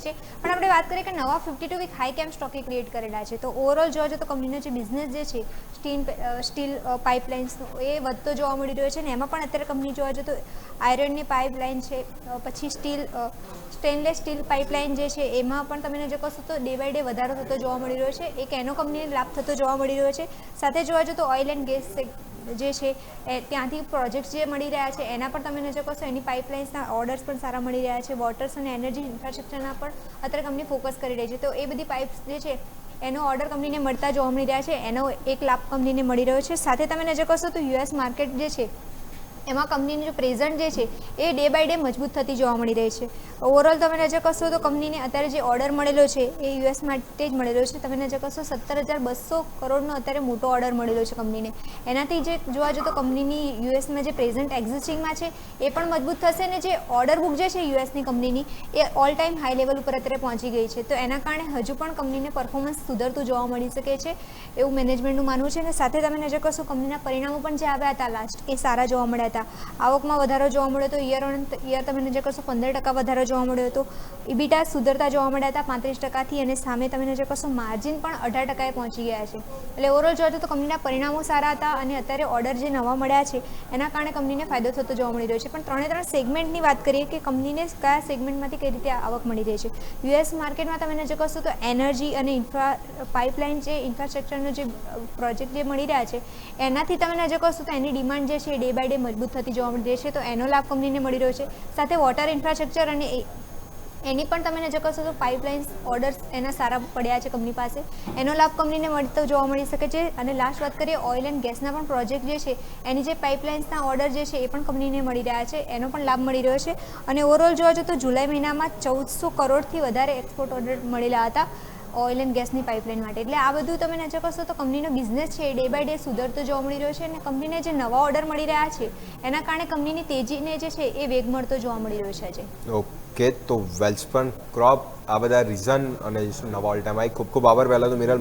છે। પણ આપણે વાત કરીએ કે નવા 52 વીક હાઈ કેમ સ્ટોકે ક્રિએટ કરેલા છે, તો ઓવરઓલ જોવા જઈએ તો કંપનીનો જે બિઝનેસ જે છે સ્ટીલ પાઇપલાઇન્સનો એ વધતો જોવા મળી રહ્યો છે ને એમાં પણ અત્યારે કંપની જોવા જઈએ તો આયરનની પાઇપલાઇન છે, પછી સ્ટેનલેસ સ્ટીલ પાઇપલાઇન જે છે એમાં પણ તમે જો કશો તો ડે બાય ડે વધારો થતો જોવા મળી રહ્યો છે। એક એનો કંપનીને લાભ થતો જોવા મળી રહ્યો છે। સાથે જોવા જઈએ તો ઓઇલ એન્ડ ગેસ જે છે ત્યાંથી પ્રોજેક્ટ્સ જે મળી રહ્યા છે એના પણ તમે નજર કરશો એની પાઇપલાઇન્સના ઓર્ડર્સ પણ સારા મળી રહ્યા છે। વોટર્સ અને એનર્જી ઇન્ફ્રાસ્ટ્રક્ચરના પણ અત્યારે કંપની ફોકસ કરી રહી છે, તો એ બધી પાઇપ્સ જે છે એનો ઓર્ડર કંપનીને મળતા જોવા મળી રહ્યા છે, એનો એક લાભ કંપનીને મળી રહ્યો છે। સાથે તમે નજર કરશો તો યુએસ માર્કેટ જે છે એમાં કંપનીની જો પ્રેઝન્ટ જે છે એ ડે બાય ડે મજબૂત થતી જોવા મળી રહી છે। ઓવરઓલ તમે નજર કરશો તો કંપનીને અત્યારે જે ઓર્ડર મળેલો છે એ યુએસ માટે જ મળેલો છે। તમે નજર કરશો 17,200 કરોડનો અત્યારે મોટો ઓર્ડર મળેલો છે કંપનીને। એનાથી જે જોવા જઈએ તો કંપનીની યુએસમાં જે પ્રેઝન્ટ એક્ઝિસ્ટિંગમાં છે એ પણ મજબૂત થશે ને જે ઓર્ડર બુક જે છે યુએસની કંપનીની એ ઓલ ટાઈમ હાઈ લેવલ ઉપર અત્યારે પહોંચી ગઈ છે, તો એના કારણે હજુ પણ કંપનીને પરફોર્મન્સ સુધરતું જોવા મળી શકે છે એવું મેનેજમેન્ટનું માનવું છે। અને સાથે તમે નજર કરશો કંપનીના પરિણામો પણ જે આવ્યા હતા લાસ્ટ એ સારા જોવા મળ્યા હતા। આવકમાં વધારો જોવા મળ્યો હતો, યર ઓન યર તમે નજર કરશો 15% વધારો જોવા મળ્યો હતો। ઇબીટા સુધરતા જોવા મળ્યા હતા 35%થી, અને સામે તમે નજર કરશો માર્જિન પણ 18%એ પહોંચી ગયા છે। એટલે ઓવરઓલ જોવા જઈએ તો કંપનીના પરિણામો સારા હતા અને અત્યારે ઓર્ડર જે નવા મળ્યા છે એના કારણે કંપનીને ફાયદો થતો જોવા મળી રહ્યો છે। પણ ત્રણે સેગમેન્ટની વાત કરીએ કે કંપનીને કયા સેગમેન્ટમાંથી કઈ રીતે આવક મળી રહી છે। યુએસ માર્કેટમાં તમે નજર કરશો તો એનર્જી અને પાઇપલાઇન જે ઇન્ફ્રાસ્ટ્રક્ચરનો જે પ્રોજેક્ટ જે મળી રહ્યા છે એનાથી તમે નજર કરશો તો એની ડિમાન્ડ જે છે ડે બાય ડે મજબૂત થતી જોવા મળી રહી છે, તો એનો લાભ કંપનીને મળી રહ્યો છે। સાથે વોટર ઇન્ફ્રાસ્ટ્રક્ચર અને એની પણ તમે નજર કરશો તો પાઇપલાઇન્સ ઓર્ડર્સ એના સારા પડ્યા છે કંપની પાસે, એનો લાભ કંપનીને મળતો જોવા મળી શકે છે। અને લાસ્ટ વાત કરીએ ઓઇલ એન્ડ ગેસના પણ પ્રોજેક્ટ જે છે એની જે પાઇપલાઇન્સના ઓર્ડર જે છે એ પણ કંપનીને મળી રહ્યા છે, એનો પણ લાભ મળી રહ્યો છે। અને ઓવરઓલ જોવા જઈએ તો જુલાઈ મહિનામાં 1400 કરોડથી વધારે એક્સપોર્ટ ઓર્ડર મળેલા હતા ઓઇલ એન્ડ ગેસની પાઇપલાઇન માટે। એટલે આ બધું તમે નજર કરશો તો કંપનીનો બિઝનેસ છે એ ડે બાય ડે સુધરતો જોવા મળી રહ્યો છે, અને કંપનીને જે નવા ઓર્ડર મળી રહ્યા છે એના કારણે કંપનીની તેજીને જે છે એ વેગ મળતો જોવા મળી રહ્યો છે। ઓકે, તો વેલ્સપન ક્રોપ આ બધા રીઝન અને નવા ઓલ ટાઈમ આઈ ખૂબ ખૂબ આભાર પહેલાં તો મિરલ